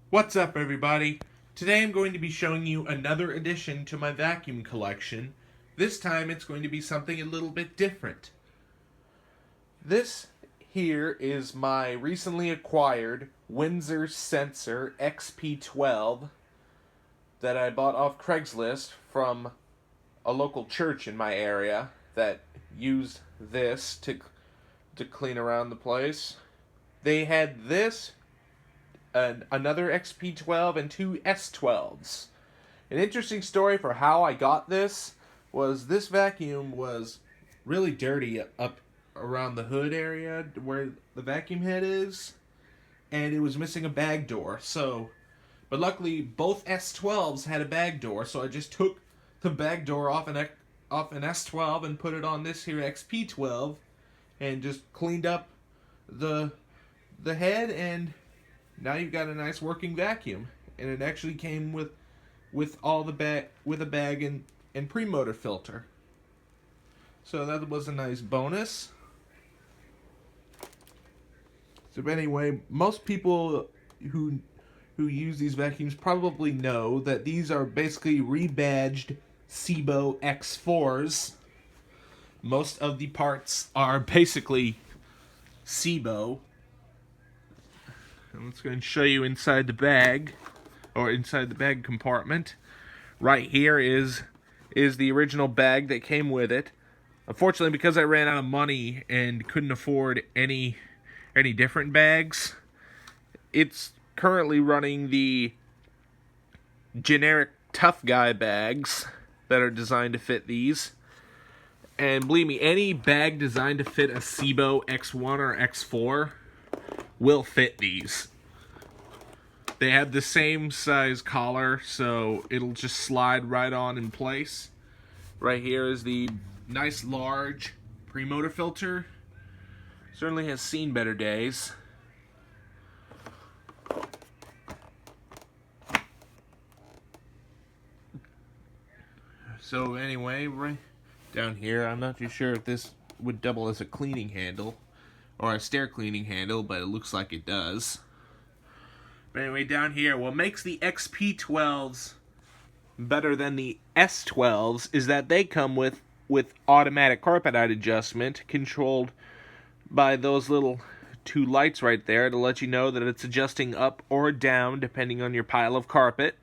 What's up, everybody? Today I'm going to be showing you another addition to my vacuum collection. This time it's going to be something a little bit different. This here is my recently acquired Windsor Sensor XP12 that I bought off Craigslist from a local church in my area that used this to clean around the place. They had this, another XP12, and two S12s. An interesting story for how I got this was this vacuum was really dirty up around the hood area where the vacuum head is, and it was missing a bag door. But luckily both S12s had a bag door, so I just took the bag door off an S12 and put it on this here XP12 and just cleaned up the head, and now you've got a nice working vacuum. And it actually came with all the with a bag and pre-motor filter. So that was a nice bonus. So anyway, most people who use these vacuums probably know that these are basically rebadged Sebo X4s. Most of the parts are basically Sebo. Let's go and show you inside the bag, or inside the bag compartment. Right here is the original bag that came with it. Unfortunately, because I ran out of money and couldn't afford any different bags, it's currently running the generic tough guy bags that are designed to fit these. And believe me, any bag designed to fit a Sebo X1 or X4 will fit these. They have the same size collar, so it'll just slide right on in place. Right here is the nice large pre-motor filter. Certainly has seen better days. So anyway, right down here, I'm not too sure if this would double as a cleaning handle or a stair cleaning handle, but it looks like it does. But anyway, down here, what makes the XP12s better than the S12s is that they come with automatic carpet height adjustment, controlled by those little two lights right there to let you know that it's adjusting up or down depending on your pile of carpet.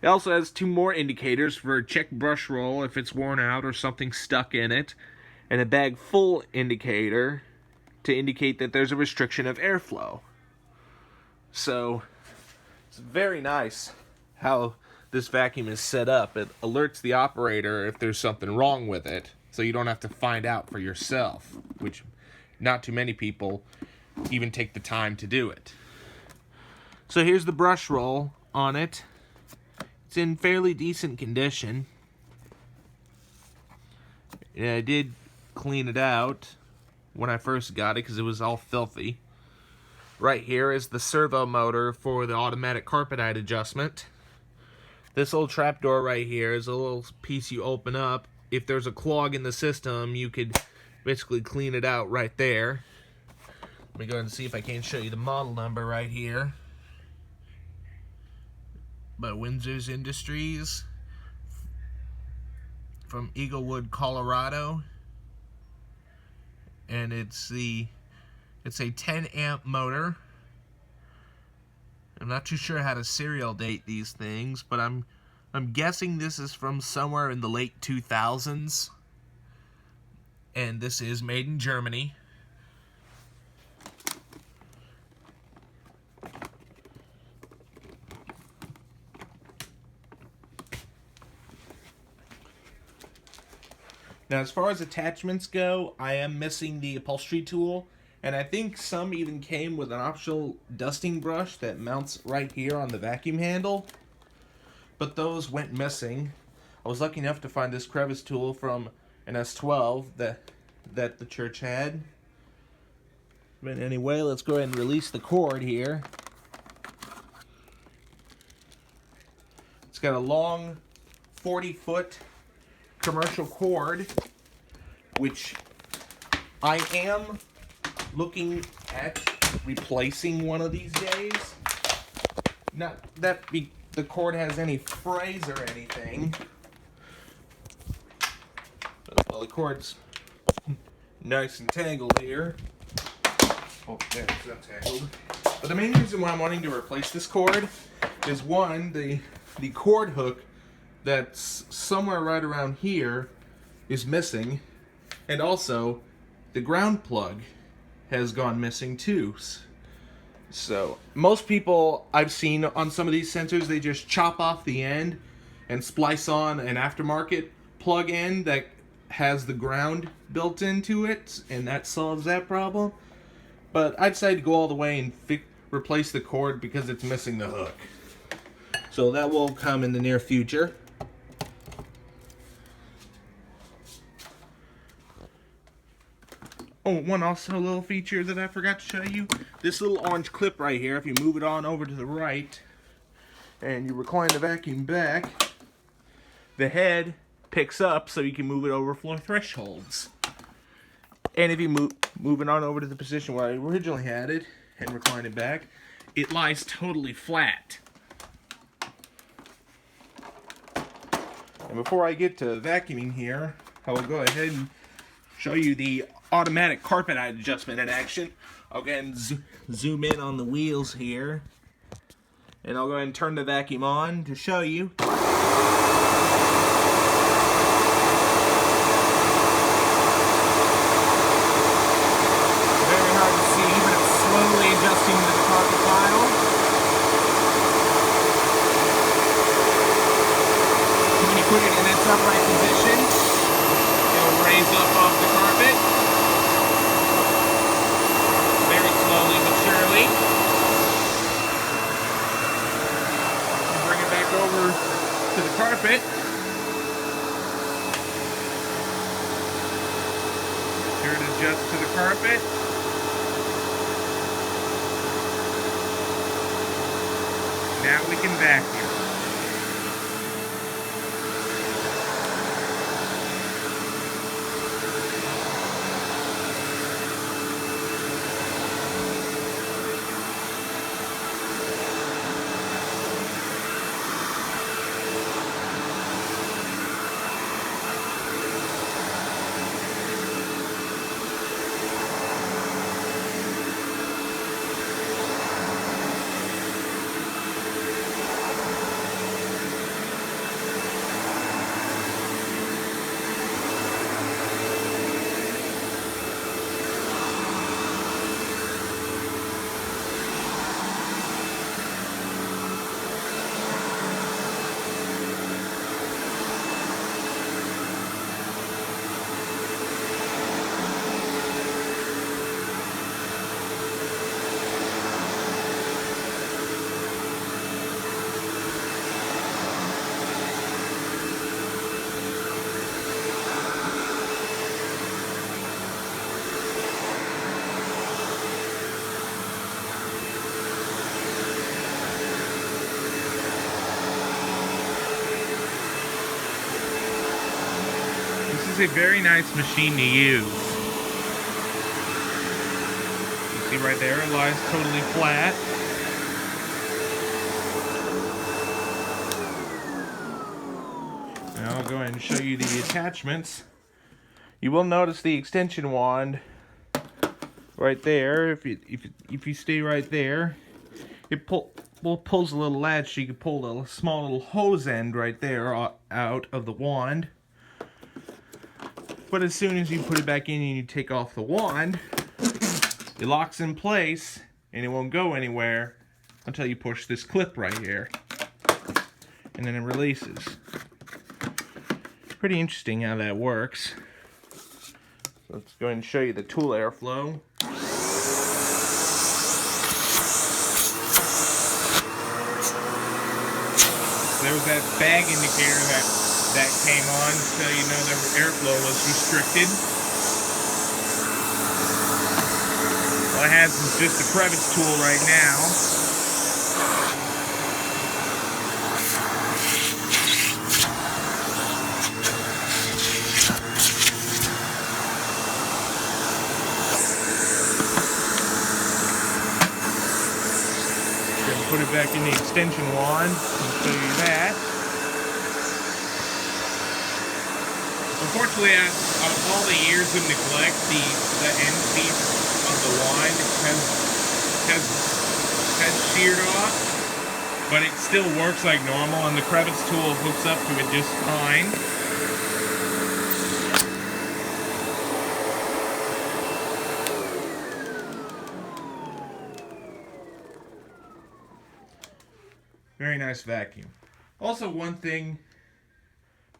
It also has two more indicators for check brush roll if it's worn out or something stuck in it, and a bag full indicator to indicate that there's a restriction of airflow. So it's very nice how this vacuum is set up. It alerts the operator if there's something wrong with it, so you don't have to find out for yourself, which not too many people even take the time to do it. So here's the brush roll on it. It's in fairly decent condition. Yeah, I did clean it out when I first got it because it was all filthy. Right here is the servo motor for the automatic carpet height adjustment. This little trapdoor right here is a little piece you open up. If there's a clog in the system, you could basically clean it out right there. Let me go ahead and see if I can show you the model number right here. By Windsor's Industries from Eaglewood, Colorado. And it's a 10 amp motor. I'm not too sure how to serial date these things, but I'm guessing this is from somewhere in the late 2000s. And this is made in Germany. Now, as far as attachments go, I am missing the upholstery tool, and I think some even came with an optional dusting brush that mounts right here on the vacuum handle, but those went missing. I was lucky enough to find this crevice tool from an S12 that the church had. But anyway, let's go ahead and release the cord here. It's got a long 40-foot commercial cord, which I am looking at replacing one of these days. Not that the cord has any frays or anything. Well, the cord's nice and tangled here. Oh, there, it's not tangled. But the main reason why I'm wanting to replace this cord is, one, the cord hook that's somewhere right around here is missing, and also the ground plug has gone missing too. So most people I've seen on some of these sensors, they just chop off the end and splice on an aftermarket plug in that has the ground built into it, and that solves that problem. But I decided to go all the way and replace the cord because it's missing the hook. So that will come in the near future. Oh, one also little feature that I forgot to show you. This little orange clip right here, if you move it on over to the right and you recline the vacuum back, the head picks up so you can move it over floor thresholds. And if you move it on over to the position where I originally had it and recline it back, it lies totally flat. And before I get to vacuuming here, I will go ahead and show you the automatic carpet height adjustment in action. I'll go ahead and zoom in on the wheels here, and I'll go ahead and turn the vacuum on to show you. Very hard to see, but it's slowly adjusting to the carpet tile. When you put it in its upright position, it'll raise up off the carpet. Slowly but surely. Bring it back over to the carpet. Here it adjusts to the carpet. Now we can vacuum. A very nice machine to use. You see right there, it lies totally flat. Now I'll go ahead and show you the attachments. You will notice the extension wand right there. If you stay right there, it pulls a little latch, so you can pull a small little hose end right there out of the wand. But as soon as you put it back in and you take off the wand, it locks in place and it won't go anywhere until you push this clip right here. And then it releases. Pretty interesting how that works. So let's go ahead and show you the tool airflow. There's that bag indicator that came on, so you know the airflow was restricted. All it has is just a crevice tool right now. Then put it back in the extension wand and show you that. Unfortunately, out of all the years of neglect, the end piece of the wand has sheared off, but it still works like normal, and the crevice tool hooks up to it just fine. Very nice vacuum. Also, one thing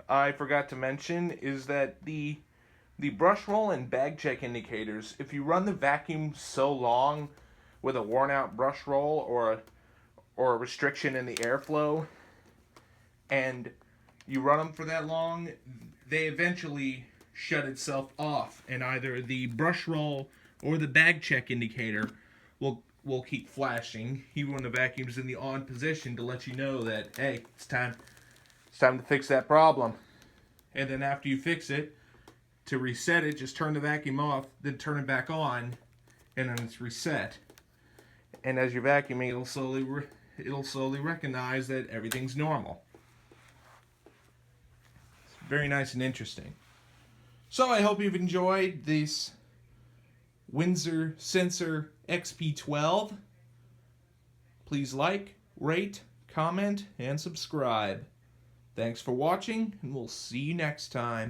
I forgot to mention is that the Brushroll and bag check indicators, if you run the vacuum so long with a worn out Brushroll or a restriction in the airflow, and you run them for that long, they eventually shut itself off, and either the Brushroll or the bag check indicator will keep flashing even when the vacuum's in the on position to let you know that, hey, it's time to fix that problem. And then after you fix it, to reset it, just turn the vacuum off, then turn it back on, and then it's reset. And as you're vacuuming, it'll slowly recognize that everything's normal. It's very nice and interesting. So I hope you've enjoyed this Windsor Sensor XP12. Please like, rate, comment, and subscribe. Thanks for watching, and we'll see you next time.